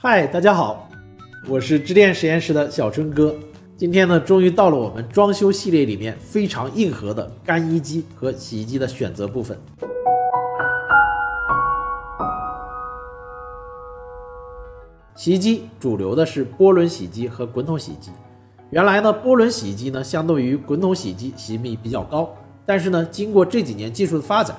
嗨，大家好，我是支电实验室的小春哥。今天呢，终于到了我们装修系列里面非常硬核的干衣机和洗衣机的选择部分。洗衣机主流的是涡轮洗衣机和滚筒洗衣机。原来呢，涡轮洗衣机呢相对于滚筒洗衣机洗衣密比较高，但是呢，经过这几年技术的发展，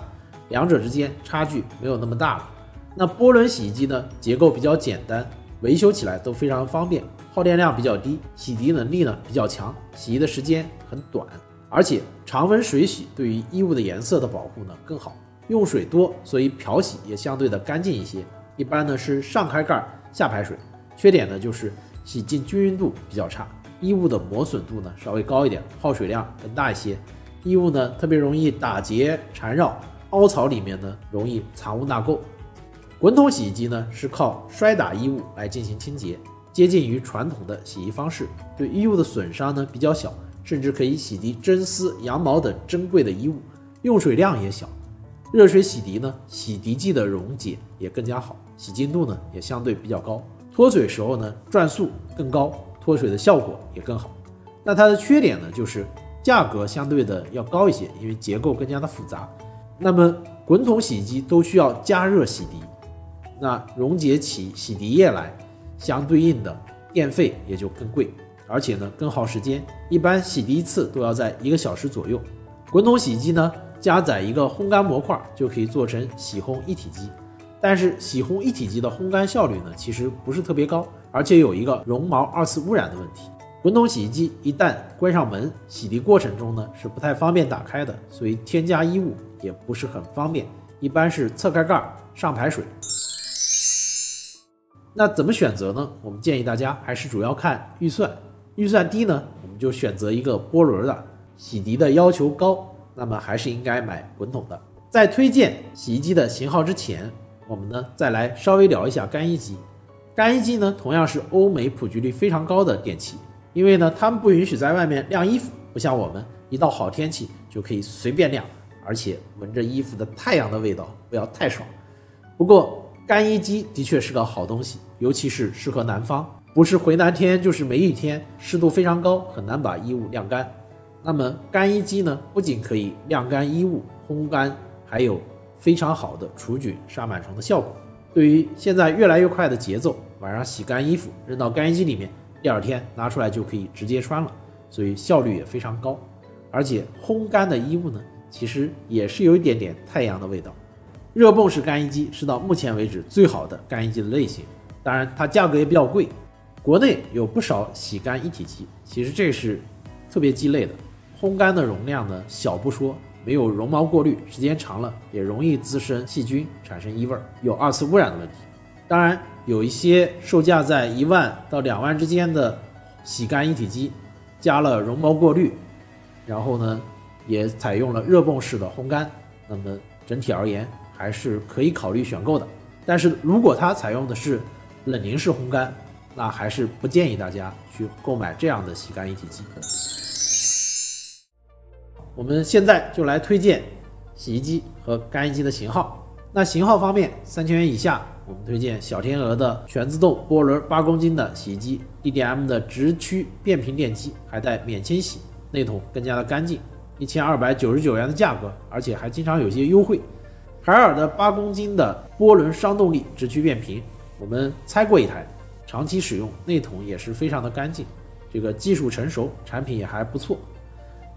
两者之间差距没有那么大了。那涡轮洗衣机呢，结构比较简单，维修起来都非常方便，耗电量比较低，洗涤能力呢比较强，洗衣的时间很短，而且常温水洗对于衣物的颜色的保护呢更好。用水多，所以漂洗也相对的干净一些。一般呢是上开盖下排水，缺点呢就是洗净均匀度比较差，衣物的磨损度呢稍微高一点，耗水量更大一些，衣物呢特别容易打结缠绕，凹槽里面呢容易藏污纳垢。滚筒洗衣机呢是靠摔打衣物来进行清洁，接近于传统的洗衣方式，对衣物的损伤呢比较小，甚至可以洗涤真丝、羊毛等珍贵的衣物，用水量也小。热水洗涤呢，洗涤剂的溶解也更加好，洗净度呢也相对比较高，脱水时候呢转速更高，脱水的效果也更好。那它的缺点呢就是价格相对的要高一些，因为结构更加的复杂。那么滚筒洗衣机都需要加热洗涤，那溶解起洗涤液来，相对应的电费也就更贵，而且呢更耗时间，一般洗涤一次都要在1个小时左右。滚筒洗衣机呢加载一个烘干模块就可以做成洗烘一体机，但是洗烘一体机的烘干效率呢其实不是特别高，而且有一个绒毛二次污染的问题。滚筒洗衣机一旦关上门，洗涤过程中呢是不太方便打开的，所以添加衣物也不是很方便，一般是侧开盖上排水。那怎么选择呢？我们建议大家还是主要看预算，预算低呢我们就选择一个涡轮的，洗涤的要求高，那么还是应该买滚筒的。在推荐洗衣机的型号之前，我们呢再来稍微聊一下干衣机。干衣机呢同样是欧美普及率非常高的电器，因为呢他们不允许在外面晾衣服，不像我们一到好天气就可以随便晾，而且闻着衣服的太阳的味道不要太爽。不过干衣机的确是个好东西，尤其是适合南方，不是回南天就是梅雨天，湿度非常高，很难把衣物晾干。那么干衣机呢不仅可以晾干衣物烘干，还有非常好的除菌杀螨虫的效果。对于现在越来越快的节奏，晚上洗干衣服扔到干衣机里面，第二天拿出来就可以直接穿了，所以效率也非常高。而且烘干的衣物呢其实也是有一点点太阳的味道。热泵式干衣机是到目前为止最好的干衣机的类型，当然它价格也比较贵。国内有不少洗干一体机，其实这是特别鸡肋的，烘干的容量呢小不说，没有绒毛过滤，时间长了也容易滋生细菌，产生异味，有二次污染的问题。当然有一些售价在1万到2万之间的洗干一体机，加了绒毛过滤，然后呢也采用了热泵式的烘干，那么整体而言还是可以考虑选购的。但是如果它采用的是冷凝式烘干，那还是不建议大家去购买这样的洗干一体机。我们现在就来推荐洗衣机和干衣机的型号。那型号方面，3000元以下我们推荐小天鹅的全自动涡轮8公斤的洗衣机， DDM 的直驱变频电机，还带免清洗，内桶更加的干净，1299元的价格，而且还经常有些优惠。海尔的8公斤的涡轮双动力直驱变频，我们拆过一台，长期使用，内桶也是非常的干净，这个技术成熟，产品也还不错。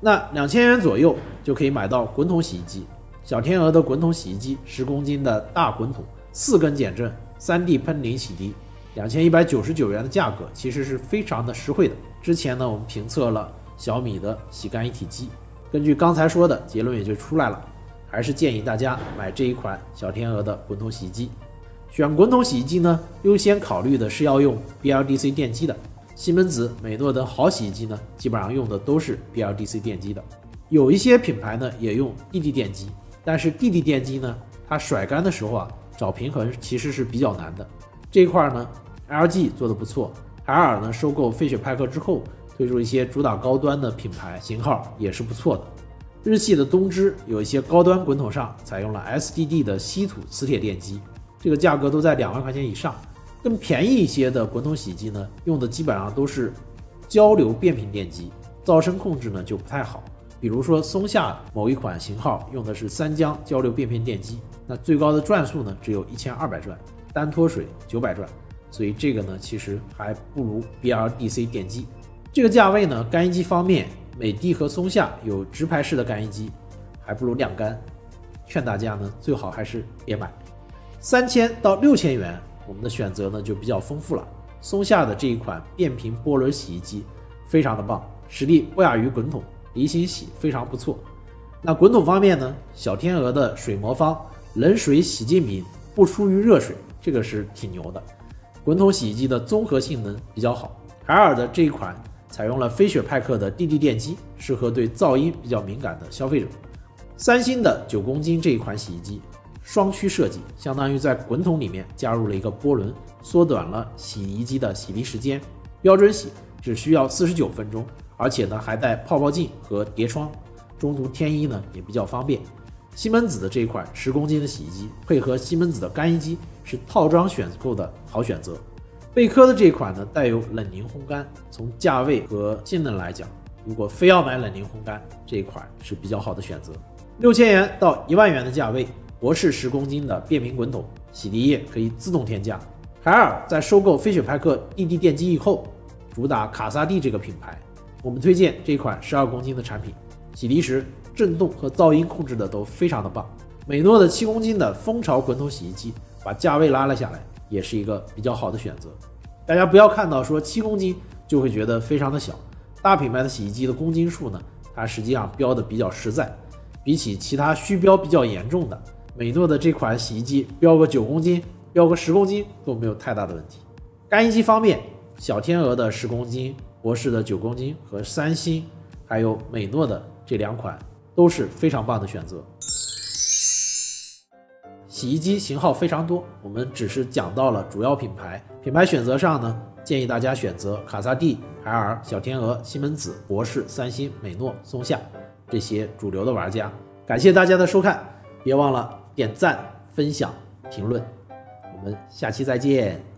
那2000元左右就可以买到滚筒洗衣机，小天鹅的滚筒洗衣机10公斤的大滚筒，4根减震，3D 喷淋洗涤，2199元的价格其实是非常的实惠的。之前呢我们评测了小米的洗干一体机，根据刚才说的结论也就出来了，还是建议大家买这一款小天鹅的滚筒洗衣机。选滚筒洗衣机呢，优先考虑的是要用 BLDC 电机的，西门子、美诺等好洗衣机呢，基本上用的都是 BLDC 电机的。有一些品牌呢也用 DD 电机，但是 DD 电机呢，它甩干的时候啊，找平衡其实是比较难的。这一块呢 ，LG 做的不错，海尔呢收购费雪派克之后，推出一些主打高端的品牌型号也是不错的。日系的东芝有一些高端滚筒上采用了 SDD 的稀土磁铁电机，这个价格都在2万块钱以上，更便宜一些的滚筒洗衣机呢，用的基本上都是交流变频电机，噪声控制呢就不太好。比如说松下某一款型号用的是3江交流变频电机，那最高的转速呢只有1200转，单脱水900转，所以这个呢其实还不如 BLDC 电机。这个价位呢，干衣机方面，美的和松下有直排式的干衣机，还不如晾干，劝大家呢最好还是别买。3000到6000元，我们的选择呢就比较丰富了。松下的这一款变频波轮洗衣机非常的棒，实力不亚于滚筒，离心洗非常不错。那滚筒方面呢，小天鹅的水魔方冷水洗净敏不输于热水，这个是挺牛的。滚筒洗衣机的综合性能比较好。海尔的这一款采用了飞雪派克的 DD 电机，适合对噪音比较敏感的消费者。三星的9公斤这一款洗衣机，双区设计，相当于在滚筒里面加入了一个波轮，缩短了洗衣机的洗涤时间，标准洗只需要49分钟，而且呢还带泡泡镜和叠窗，中途添衣呢也比较方便。西门子的这一款10公斤的洗衣机，配合西门子的干衣机，是套装选购的好选择。贝壳的这一款呢带有冷凝烘干，从价位和性能来讲，如果非要买冷凝烘干，这一款是比较好的选择。6000元到1万元的价位，博士10公斤的变频滚筒，洗涤液可以自动添加。海尔在收购飞雪派克 DD 电机以后，主打卡萨帝这个品牌，我们推荐这款12公斤的产品，洗涤时震动和噪音控制的都非常的棒。美诺的7公斤的蜂巢滚筒洗衣机，把价位拉了下来，也是一个比较好的选择。大家不要看到说7公斤就会觉得非常的小，大品牌的洗衣机的公斤数呢，它实际上标的比较实在，比起其他虚标比较严重的，美诺的这款洗衣机标个9公斤，标个10公斤都没有太大的问题。干衣机方面，小天鹅的10公斤，博士的9公斤和三星还有美诺的这2款都是非常棒的选择。洗衣机型号非常多，我们只是讲到了主要品牌。品牌选择上呢，建议大家选择卡萨帝、海尔、小天鹅、西门子、博士、三星、美诺、松下这些主流的玩家。感谢大家的收看，别忘了点赞、分享、评论，我们下期再见。